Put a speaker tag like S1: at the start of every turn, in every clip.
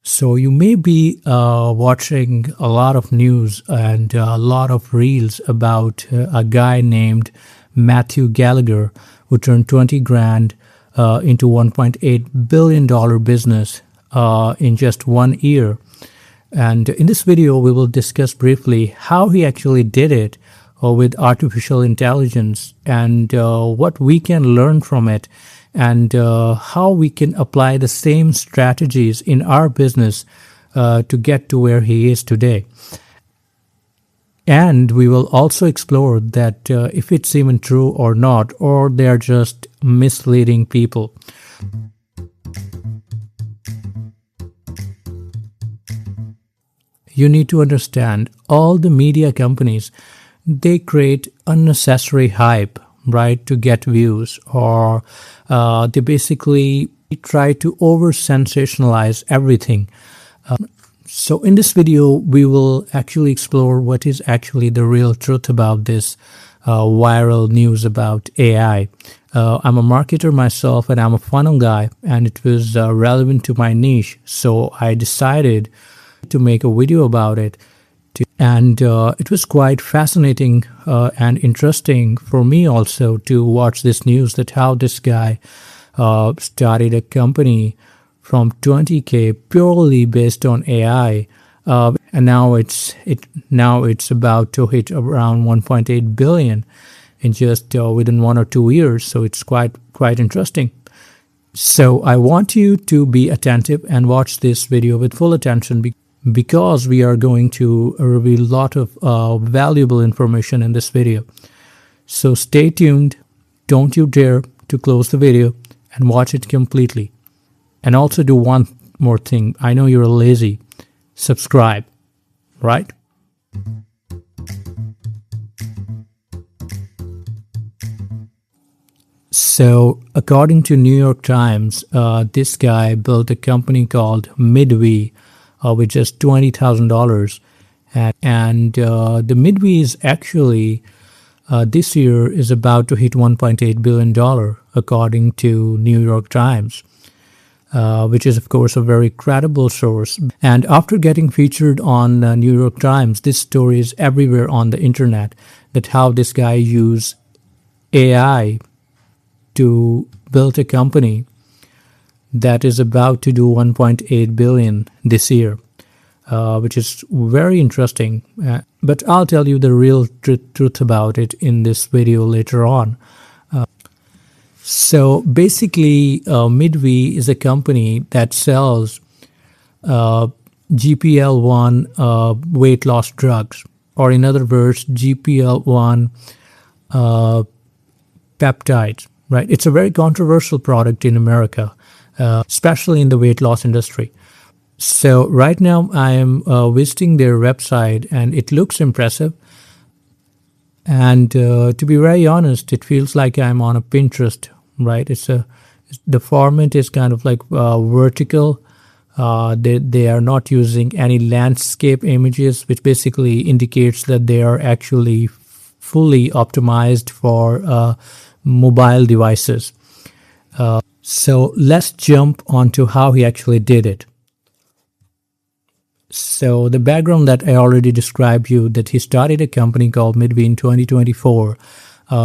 S1: So you may be watching a lot of news and a lot of reels about a guy named Matthew Gallagher who turned 20 grand into $1.8 billion business in just 1 year. And in this video, we will discuss briefly how he actually did it with artificial intelligence and what we can learn from it, and how we can apply the same strategies in our business to get to where he is today. And we will also explore that if it's even true or not, or they're just misleading people. You need to understand, all the media companies, they create unnecessary hype, right, to get views, or they basically try to over-sensationalize everything. So in this video, we will actually explore what is actually the real truth about this viral news about AI. I'm a marketer myself, and I'm a funnel guy, and it was relevant to my niche, so I decided to make a video about it. And it was quite fascinating and interesting for me also to watch this news, that how this guy started a company from 20K purely based on AI, and now it's about to hit around 1.8 billion in just within 1 or 2 years. So it's quite interesting. So I want you to be attentive and watch this video with full attention, because we are going to reveal a lot of valuable information in this video. So stay tuned. Don't you dare to close the video and watch it completely. And also do one more thing. I know you're lazy. Subscribe, right? So according to New York Times, this guy built a company called Midvi, with just $20,000, and the Midvi is actually this year is about to hit $1.8 billion, according to New York Times, which is of course a very credible source. And after getting featured on New York Times, this story is everywhere on the internet, that how this guy used AI to build a company that is about to do 1.8 billion this year, which is very interesting. But I'll tell you the real truth about it in this video later on. So basically, Midvi is a company that sells GLP-1 weight loss drugs, or in other words, GLP-1 peptides. Right? It's a very controversial product in America, especially in the weight loss industry. So right now I am visiting their website, and it looks impressive. And to be very honest, it feels like I'm on a Pinterest, right? The format is kind of like vertical. They are not using any landscape images, which basically indicates that they are actually fully optimized for mobile devices. So let's jump onto how he actually did it. So the background that I already described you, that he started a company called Midvi in 2024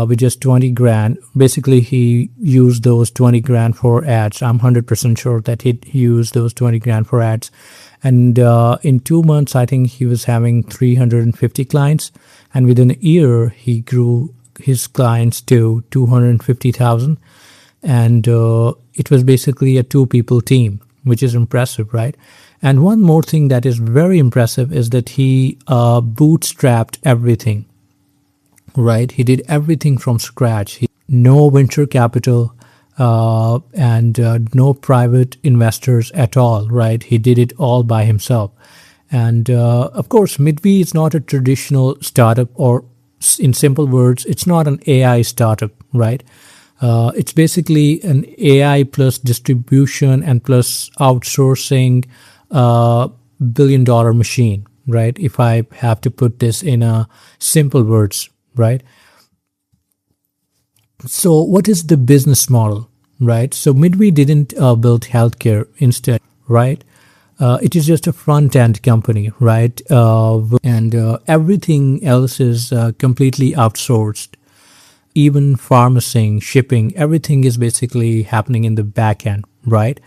S1: with just 20 grand. Basically, he used those 20 grand for ads. I'm 100% sure that he used those 20 grand for ads. And in 2 months, I think he was having 350 clients. And within a year, he grew his clients to 250,000. And it was basically a 2-people team, which is impressive, right? And one more thing that is very impressive is that he bootstrapped everything, right? He did everything from scratch. No venture capital and no private investors at all, right? He did it all by himself. And of course, Midvi is not a traditional startup, or in simple words, it's not an AI startup, right? It's basically an AI plus distribution and plus outsourcing billion-dollar machine, right? If I have to put this in simple words, right? So what is the business model, right? So Midvi didn't build healthcare instead, right? It is just a front-end company, right? And everything else is completely outsourced. Even pharmacing, shipping, everything is basically happening in the back end, right?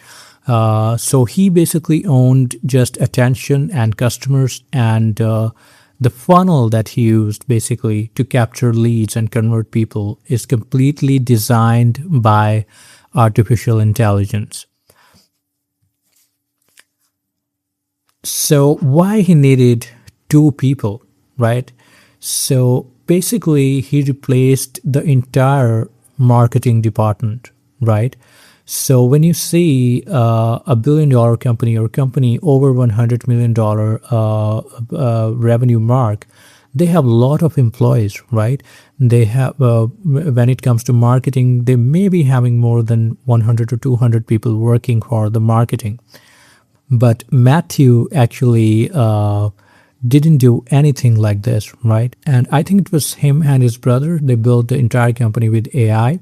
S1: So he basically owned just attention and customers, and the funnel that he used basically to capture leads and convert people is completely designed by artificial intelligence. So why he needed two people, right? So basically he replaced the entire marketing department, right? So when you see $1 billion company or company over $100 million revenue mark, they have a lot of employees, right? They have, when it comes to marketing, they may be having more than 100 or 200 people working for the marketing. But Matthew actually didn't do anything like this, right? And I think it was him and his brother. They built the entire company with AI.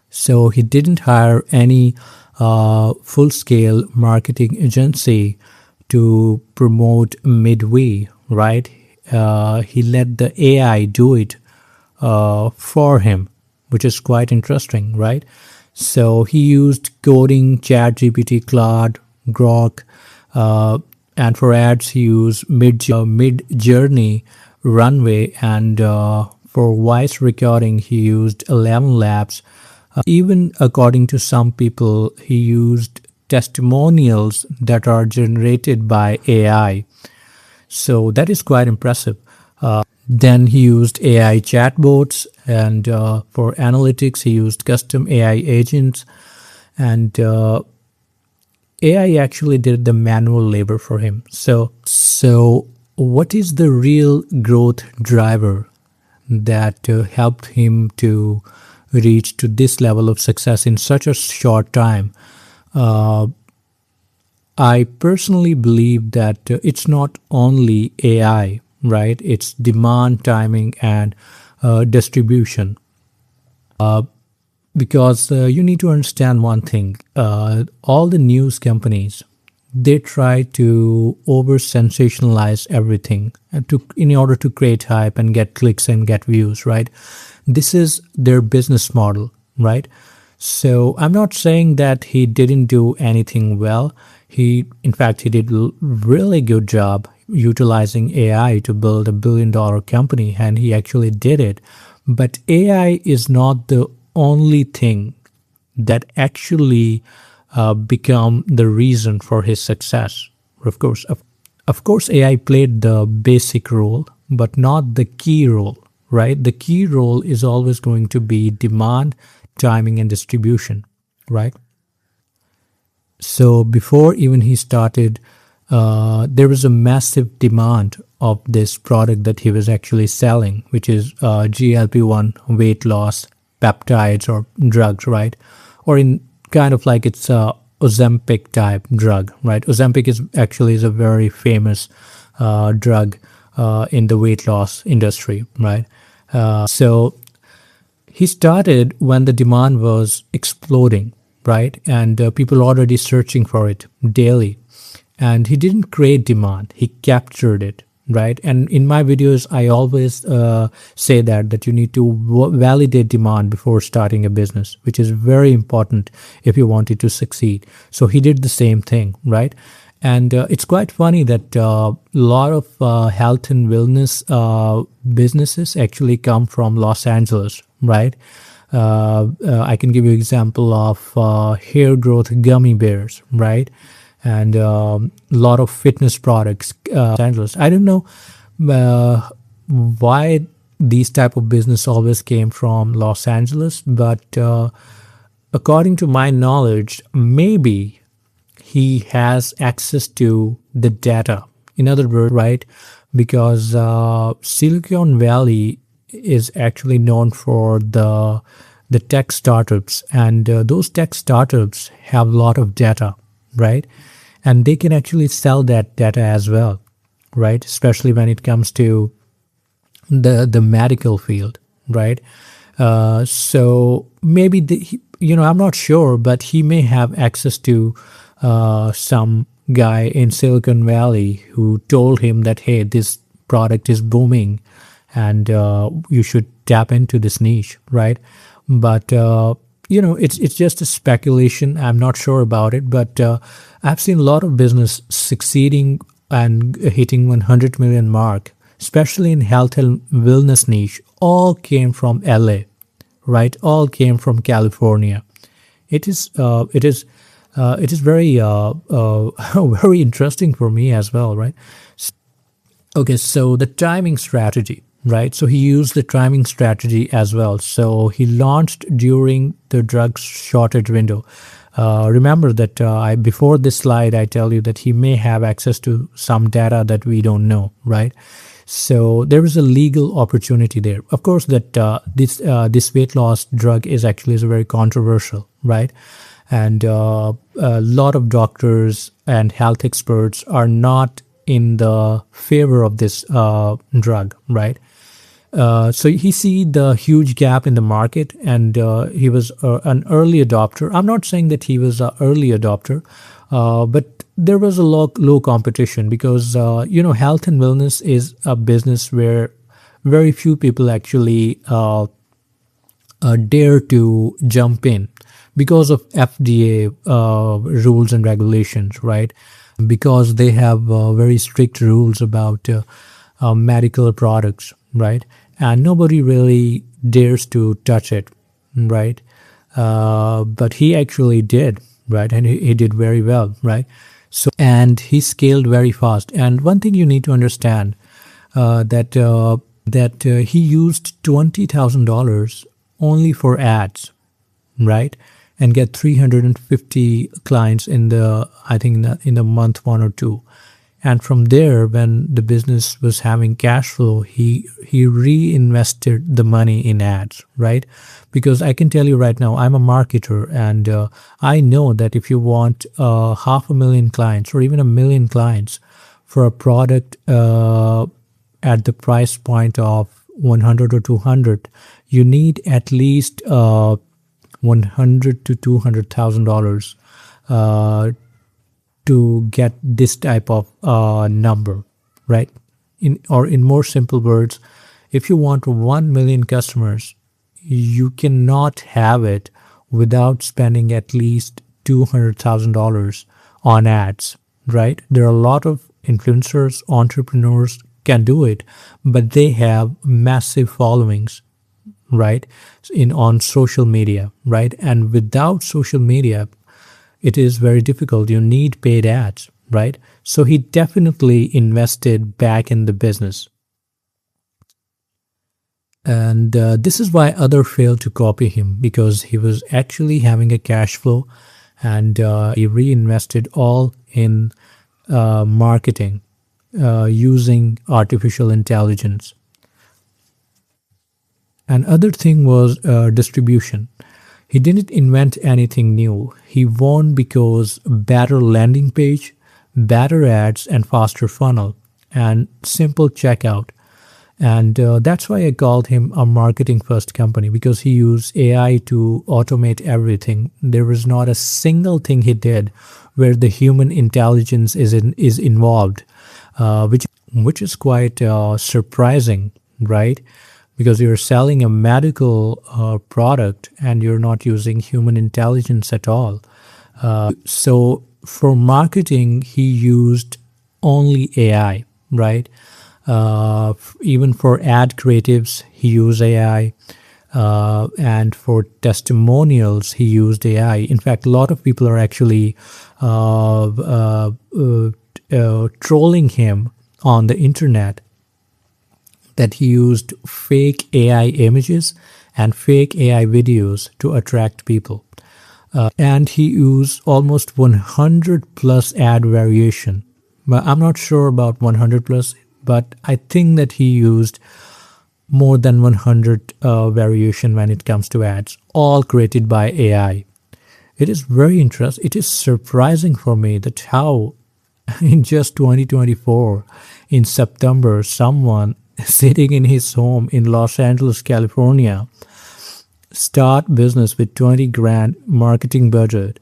S1: So he didn't hire any full-scale marketing agency to promote Midvi, right? He let the AI do it for him, which is quite interesting, right? So he used coding, ChatGPT, Claude, Grok, and for ads he used Mid-Journey, Runway, and for voice recording he used 11 Labs. Even according to some people, he used testimonials that are generated by AI. So that is quite impressive. Then he used AI chatbots, and for analytics he used custom AI agents, and AI actually did the manual labor for him. So what is the real growth driver that helped him to reach to this level of success in such a short time? I personally believe that it's not only AI, right? It's demand, timing, and distribution. Because you need to understand one thing. All the news companies, they try to over sensationalize everything in order to create hype and get clicks and get views, right? This is their business model, right? So I'm not saying that he didn't do anything well. In fact, he did a really good job utilizing AI to build $1 billion company, and he actually did it. But AI is not the only thing that actually become the reason for his success. Of course, AI played the basic role, but not the key role, right? The key role is always going to be demand, timing, and distribution, right? So before even he started, there was a massive demand of this product that he was actually selling, which is GLP-1 weight loss peptides or drugs, right? Or in kind of like it's a Ozempic type drug, right? Ozempic is a very famous drug in the weight loss industry, right? So he started when the demand was exploding, right? And people already searching for it daily. And he didn't create demand, he captured it, right? And in my videos, I always say that you need to validate demand before starting a business, which is very important if you want it to succeed. So he did the same thing, right? And it's quite funny that a lot of health and wellness businesses actually come from Los Angeles, right? I can give you an example of hair growth gummy bears, right? And a lot of fitness products. Los Angeles. I don't know why these type of business always came from Los Angeles, but according to my knowledge, maybe he has access to the data. In other words, right? Because Silicon Valley is actually known for the tech startups, and those tech startups have a lot of data, right? And they can actually sell that data as well, right? Especially when it comes to the medical field, right? So maybe I'm not sure, but he may have access to some guy in Silicon Valley who told him that, hey, this product is booming and you should tap into this niche, right? But it's just a speculation. I'm not sure about it, but I've seen a lot of business succeeding and hitting 100 million mark, especially in health and wellness niche. All came from LA, right? All came from California. It is very very interesting for me as well, right? Okay, so the timing strategy, right? So he used the timing strategy as well. So he launched during the drug shortage window. Remember that before this slide, I tell you that he may have access to some data that we don't know, right? So there is a legal opportunity there. Of course, that this weight loss drug is very controversial, right? And a lot of doctors and health experts are not in the favor of this drug, right? So he see the huge gap in the market, and he was an early adopter. I'm not saying that he was an early adopter, but there was a low competition because health and wellness is a business where very few people actually dare to jump in because of FDA rules and regulations, right? Because they have very strict rules about medical products, right? And nobody really dares to touch it, right? But he actually did, right? And he did very well, right? So, and he scaled very fast. And one thing you need to understand that he used $20,000 only for ads, right? And get 350 clients in the month 1 or 2. And from there, when the business was having cash flow, he reinvested the money in ads, right? Because I can tell you right now, I'm a marketer, and I know that if you want 500,000 clients or even 1 million clients for a product at the price point of 100 or 200, you need at least $100 to $200,000 to get this type of number, right? In more simple words, if you want 1 million customers, you cannot have it without spending at least $200,000 on ads, right? There are a lot of influencers, entrepreneurs can do it, but they have massive followings, right? On social media, right? And without social media, it is very difficult. You need paid ads, right? So he definitely invested back in the business. And this is why others failed to copy him, because he was actually having a cash flow, and he reinvested all in marketing using artificial intelligence. Another thing was distribution. He didn't invent anything new. He won because better landing page, better ads, and faster funnel, and simple checkout. And that's why I called him a marketing first company, because he used AI to automate everything. There was not a single thing he did where the human intelligence is involved, which is quite surprising, right? Because you're selling a medical product and you're not using human intelligence at all. So for marketing, he used only AI, right? Even for ad creatives, he used AI. And for testimonials, he used AI. In fact, a lot of people are actually trolling him on the internet that he used fake AI images and fake AI videos to attract people. And he used almost 100 plus ad variation. But I'm not sure about 100 plus, but I think that he used more than 100 variation when it comes to ads, all created by AI. It is very interesting. It is surprising for me that how in just 2024, in September, someone sitting in his home in Los Angeles, California, start business with 20 grand marketing budget,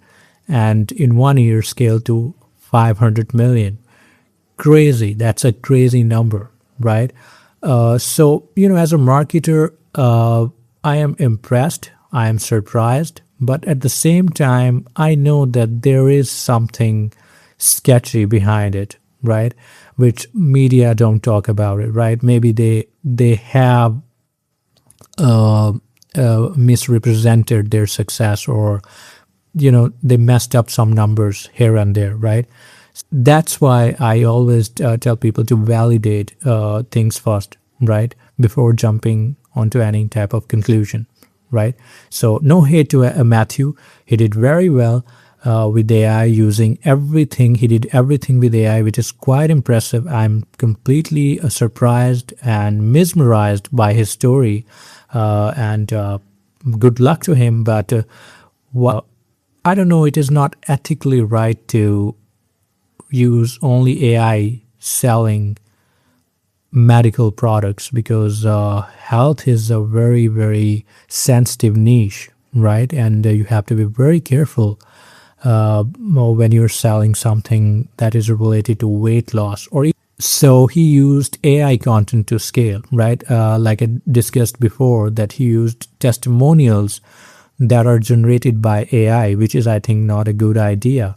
S1: and in 1 year scale to 500 million. Crazy. That's a crazy number, right? So, as a marketer, I am impressed. I am surprised. But at the same time, I know that there is something sketchy behind it, right? Which media don't talk about it, right? Maybe they have misrepresented their success, or they messed up some numbers here and there, right? That's why I always tell people to validate things first, right, before jumping onto any type of conclusion, right? So no hate to Matthew. He did very well with AI, using everything. He did everything with AI, which is quite impressive. I'm completely surprised and mesmerized by his story, and good luck to him. But I don't know, it is not ethically right to use only AI selling medical products, because health is a very, very sensitive niche, right? And you have to be very careful when you're selling something that is related to weight loss. So he used AI content to scale, right? Like I discussed before, that he used testimonials that are generated by AI, which is, I think, not a good idea.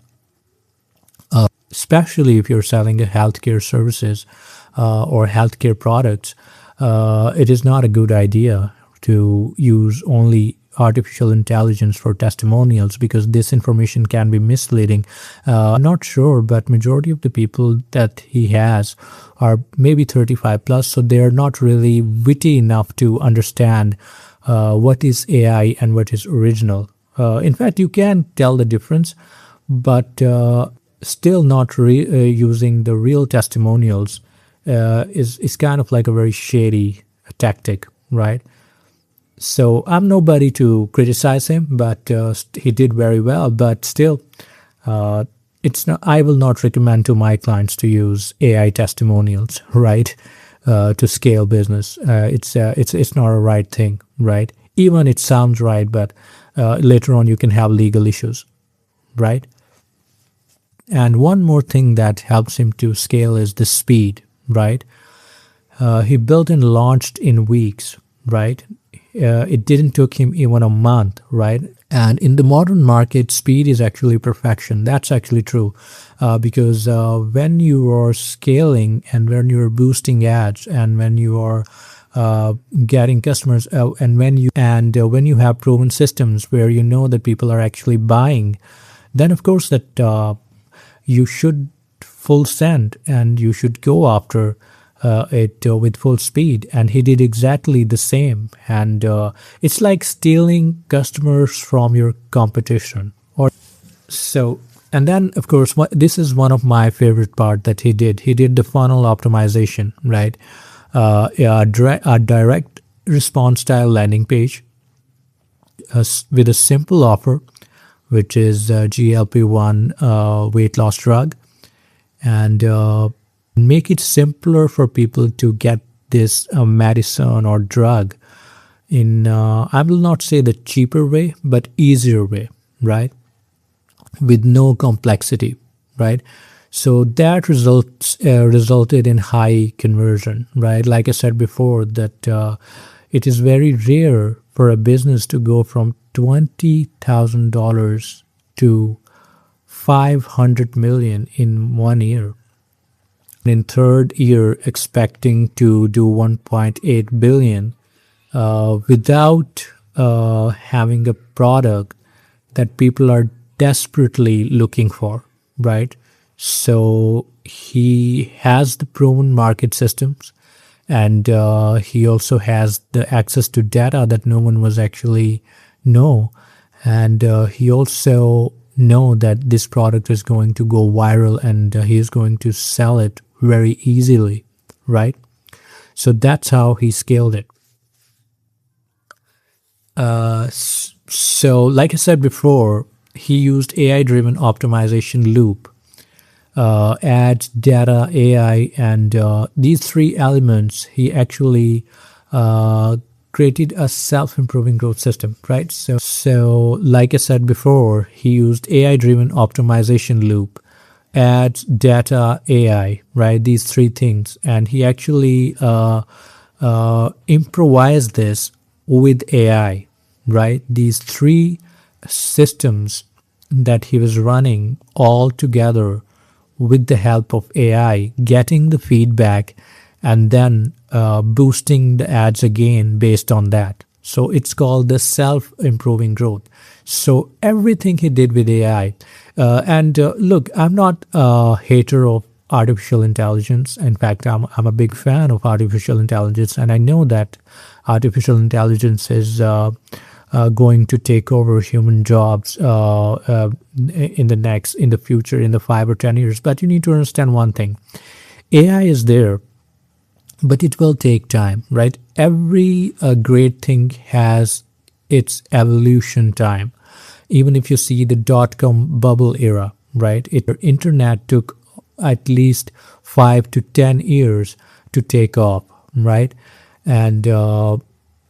S1: Especially if you're selling a healthcare services or healthcare products, it is not a good idea to use only artificial intelligence for testimonials, because this information can be misleading. I'm not sure, but majority of the people that he has are maybe 35 plus, so they're not really witty enough to understand what is AI and what is original. In fact, you can tell the difference, but still not using the real testimonials is kind of like a very shady tactic, right? So I'm nobody to criticize him, but he did very well. But still, it's not. I will not recommend to my clients to use AI testimonials, right, to scale business. It's not a right thing, right? Even it sounds right, but later on you can have legal issues, right? And one more thing that helps him to scale is the speed, right? He built and launched in weeks, right? It didn't took him even a month, right? And in the modern market, speed is actually perfection. That's actually true, because when you are scaling and when you are boosting ads and when you are getting customers, and when you have proven systems where you know that people are actually buying, then of course that you should full send and you should go after it with full speed. And he did exactly the same. And it's like stealing customers from your competition. And then of course, this is one of my favorite part that he did. He did the funnel optimization, right? A direct response style landing page with a simple offer, which is GLP-1 weight loss drug, and make it simpler for people to get this medicine or drug in, I will not say the cheaper way, but easier way, right? With no complexity, right? So that resulted in high conversion, right? Like I said before, that it is very rare for a business to go from $20,000 to 500 million in 1 year. In third year, expecting to do 1.8 billion without having a product that people are desperately looking for, right? So he has the proven market systems, and he also has the access to data that no one was actually know, and he also know that this product is going to go viral, and he is going to sell it very easily, right? So that's how he scaled it. So like I said before, he used AI-driven optimization loop, ads, data, AI, and these three elements, he actually created a self-improving growth system, right? So like I said before, he used AI-driven optimization loop, ads, data, AI, right? These three things. And he actually improvised this with AI, right? These three systems that he was running all together with the help of AI, getting the feedback and then boosting the ads again based on that. So it's called the self-improving growth. So everything he did with AI. Look, I'm not a hater of artificial intelligence. In fact, I'm a big fan of artificial intelligence, and I know that artificial intelligence is going to take over human jobs in the future, in the 5 or 10 years. But you need to understand one thing: AI is there, but it will take time, right? Every great thing has its evolution time. Even if you see the dot-com bubble era, right? Internet took at least 5 to 10 years to take off, right? And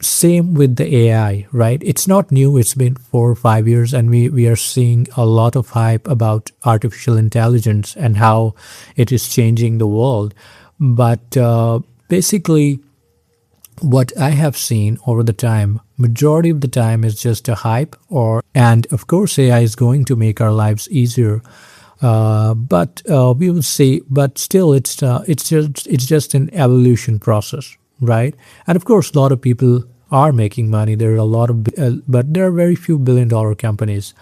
S1: same with the AI, right? It's not new. It's been 4 or 5 years, and we are seeing a lot of hype about artificial intelligence and how it is changing the world. But basically, what I have seen over the time, majority of the time is just a hype, and of course AI is going to make our lives easier. But we will see. But still, it's just an evolution process, right? And of course, a lot of people are making money. There are a lot of, but there are very few billion-dollar companies,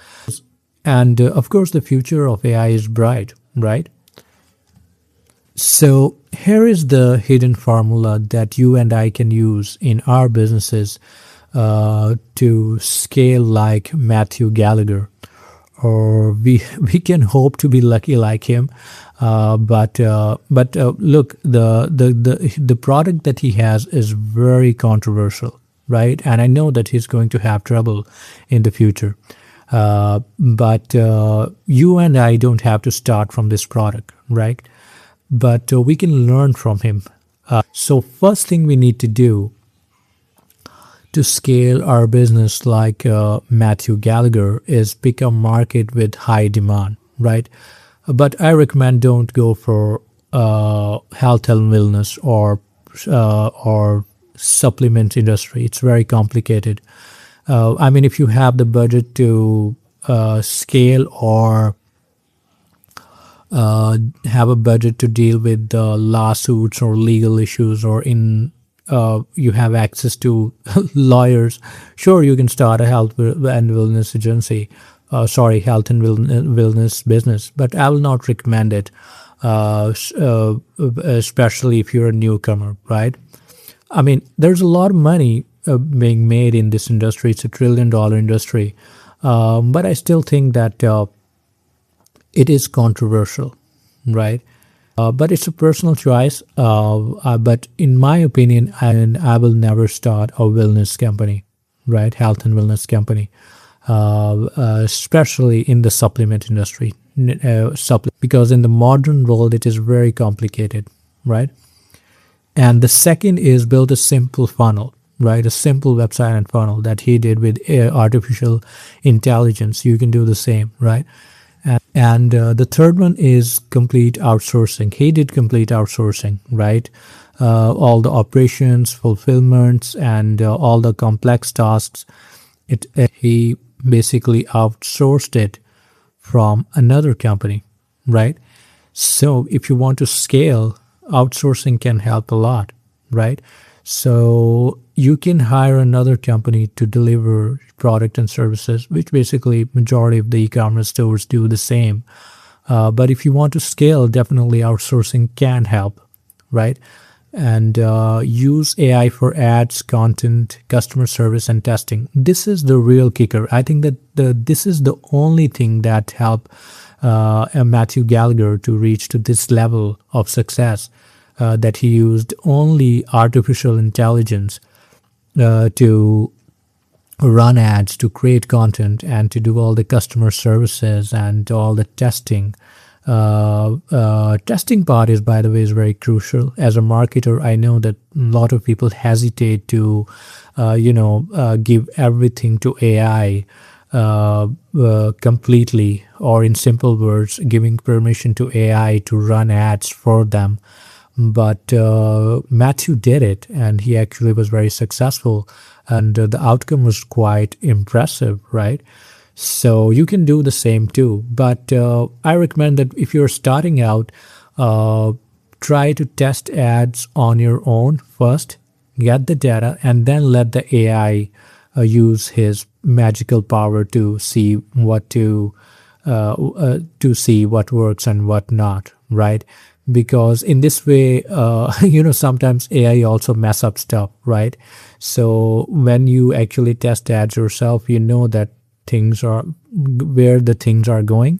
S1: and of course, the future of AI is bright, right? So here is the hidden formula that you and I can use in our businesses to scale like Matthew Gallagher, or we can hope to be lucky like him. But look, the product that he has is very controversial, right? And I know that he's going to have trouble in the future. But you and I don't have to start from this product, right? But we can learn from him. So first thing we need to do to scale our business like Matthew Gallagher is pick a market with high demand, right? But I recommend don't go for health and wellness or supplement industry. It's very complicated. I mean, if you have the budget to scale or have a budget to deal with lawsuits or legal issues, or you have access to lawyers, sure, you can start a health and wellness agency, health and wellness business, but I will not recommend it, especially if you're a newcomer, right? I mean, there's a lot of money being made in this industry. It's $1 trillion industry, but I still think that it is controversial, right? But it's a personal choice. But in my opinion, I will never start a wellness company, right? Health and wellness company, especially in the supplement industry, because in the modern world, it is very complicated, right? And the second is build a simple funnel, right? A simple website and funnel that he did with artificial intelligence. You can do the same, right? And the third one is complete outsourcing. He did complete outsourcing, right? All the operations, fulfillments, and all the complex tasks. He basically outsourced it from another company, right? So if you want to scale, outsourcing can help a lot, right? So you can hire another company to deliver product and services, which basically majority of the e-commerce stores do the same. But if you want to scale, definitely outsourcing can help, right? And use AI for ads, content, customer service, and testing. This is the real kicker. I think that this is the only thing that helped Matthew Gallagher to reach to this level of success, that he used only artificial intelligence to run ads, to create content, and to do all the customer services and all the testing. Testing part is, by the way, is very crucial. As a marketer, I know that a lot of people hesitate to, give everything to AI completely, or in simple words, giving permission to AI to run ads for them. But Matthew did it, and he actually was very successful, and the outcome was quite impressive, right? So you can do the same too. But I recommend that if you're starting out, uh, try to test ads on your own first, get the data, and then let the AI use his magical power to see what works and what not, right? Because in this way, sometimes AI also mess up stuff, right? So when you actually test ads yourself, you know that things are where the things are going,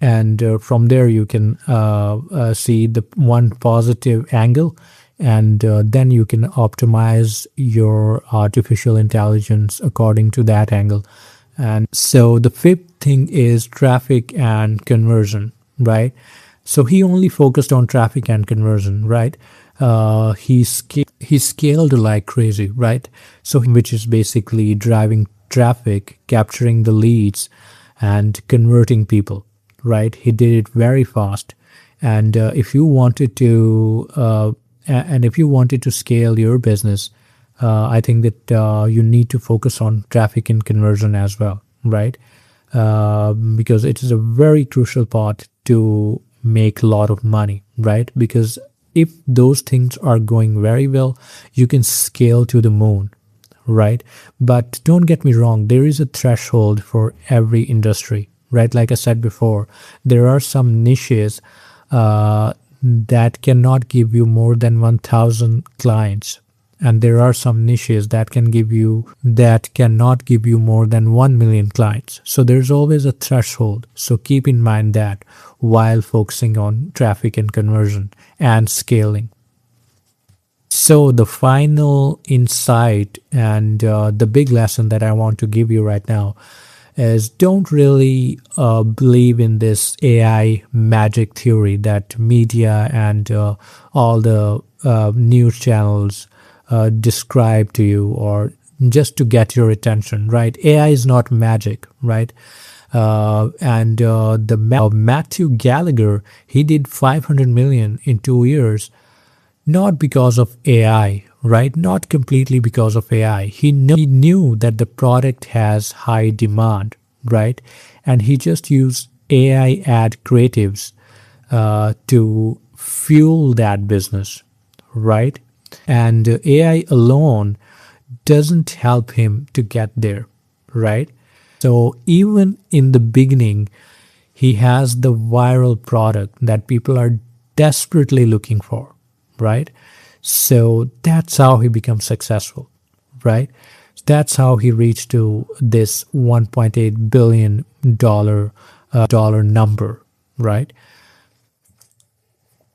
S1: and from there you can see the one positive angle, and then you can optimize your artificial intelligence according to that angle. And so the fifth thing is traffic and conversion, right? So he only focused on traffic and conversion, right? He scaled like crazy, right? So which is basically driving traffic, capturing the leads, and converting people, right? He did it very fast. And if you wanted to scale your business, I think that you need to focus on traffic and conversion as well, right? Because it is a very crucial part to make a lot of money, right? Because if those things are going very well, you can scale to the moon, right? But don't get me wrong, there is a threshold for every industry, right? Like I said before, there are some niches that cannot give you more than 1,000 clients, and there are some niches that cannot give you more than 1 million clients. So there's always a threshold. So keep in mind that while focusing on traffic and conversion and scaling. So the final insight and the big lesson that I want to give you right now is don't really believe in this AI magic theory that media and all the news channels describe to you, or just to get your attention, right? AI is not magic, right? And Matthew Gallagher, he did 500 million in 2 years, not because of AI, right? Not completely because of AI. He knew that the product has high demand, right? And he just used AI ad creatives to fuel that business, right? And AI alone doesn't help him to get there, right? So even in the beginning, he has the viral product that people are desperately looking for, right? So that's how he becomes successful, right? That's how he reached to this $1.8 billion dollar number, right?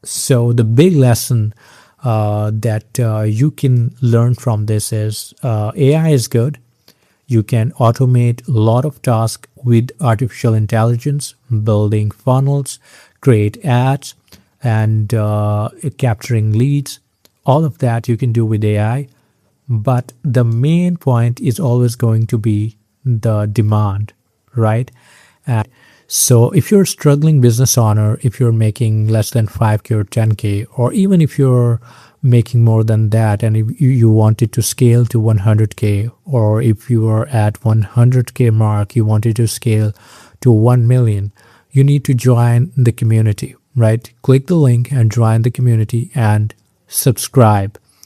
S1: So the big lesson that you can learn from this is AI is good. You can automate a lot of tasks with artificial intelligence, building funnels, create ads, and capturing leads. All of that you can do with AI. But the main point is always going to be the demand, right? And so if you're a struggling business owner, if you're making less than 5K or 10K, or even if you're making more than that and if you wanted to scale to 100K, or if you are at 100K mark, you wanted to scale to 1 million, you need to join the community, right? Click the link and join the community and subscribe.